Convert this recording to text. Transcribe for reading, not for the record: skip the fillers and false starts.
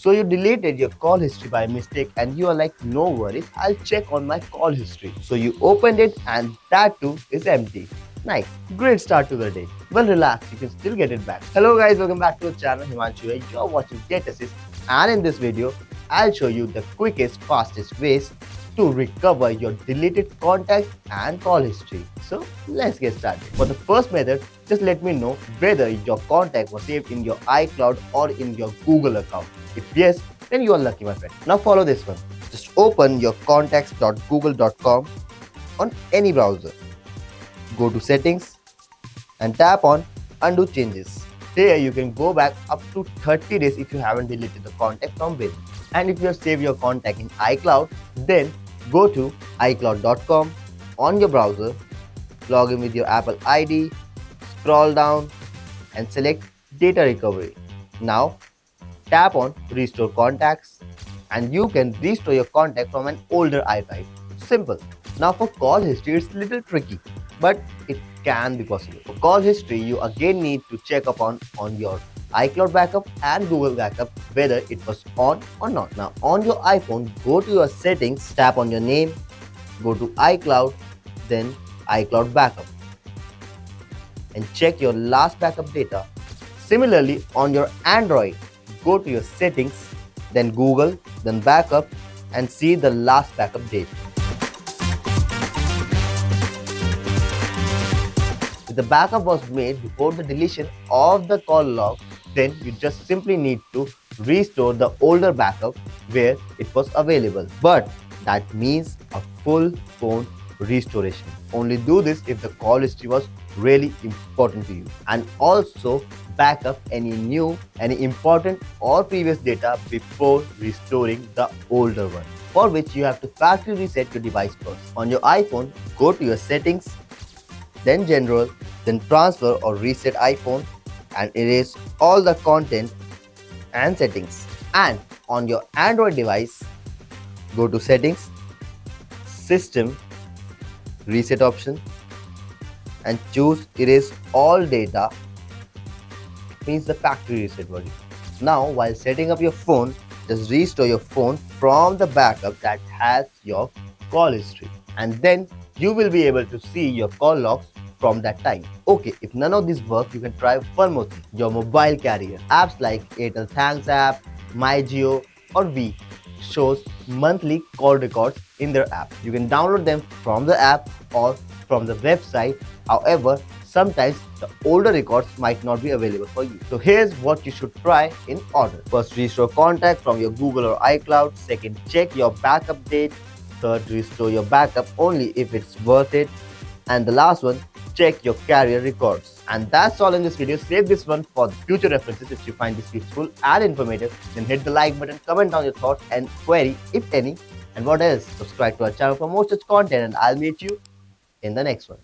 So you deleted your call history by mistake and you are like, no worries, I'll check on my call history. So you opened it and that too is empty. Nice. Great start to the day. Well, relax, you can still get it back. Hello guys, welcome back to the channel. Himanshu here. You're watching Get Assist, and in this video, I'll show you the quickest, fastest ways to recover your deleted contacts and call history. So let's get started. For the first method, just let me know whether your contact was saved in your iCloud or in your Google account. If yes, then you are lucky, my friend. Now follow this one. Just open your contacts.google.com on any browser. Go to settings and tap on undo changes. Here you can go back up to 30 days if you haven't deleted the contact from within. And if you have saved your contact in iCloud, then go to iCloud.com on your browser, log in with your Apple ID, scroll down and select data recovery. Now tap on restore contacts and you can restore your contact from an older archive. Simple. Now for call history, it's a little tricky, but it can be possible. For call history, you again need to check upon on your iCloud backup and Google backup whether it was on or not. Now on your iPhone, go to your settings, tap on your name, go to iCloud, then iCloud backup and check your last backup data. Similarly on your Android, go to your settings, then Google, then backup and see the last backup date. If the backup was made before the deletion of the call log, then you just simply need to restore the older backup where it was available. But that means a full phone restoration. Only do this if the call history was really important to you. And also back up any important or previous data before restoring the older one, for which you have to factory reset your device first. On your iPhone, go to your settings, then general, then transfer or reset iPhone and erase all the content and settings. And on your Android device, go to settings, system, reset option and choose erase all data, means the factory reset version. Now while setting up your phone, just restore your phone from the backup that has your call history and then you will be able to see your call logs from that time. Okay, if none of these work, you can try one more thing. Your mobile carrier. Apps like Airtel Thanks app, MyJio or V shows monthly call records in their app. You can download them from the app or from the website. However, sometimes the older records might not be available for you. So here's what you should try in order. First, restore contact from your Google or iCloud. Second, check your backup date. Third, restore your backup only if it's worth it. And the last one, check your carrier records. And that's all in this video. Save this one for future references. If you find this useful and informative, then hit the like button, comment down your thoughts and query if any. And what else? Subscribe to our channel for more such content and I'll meet you in the next one.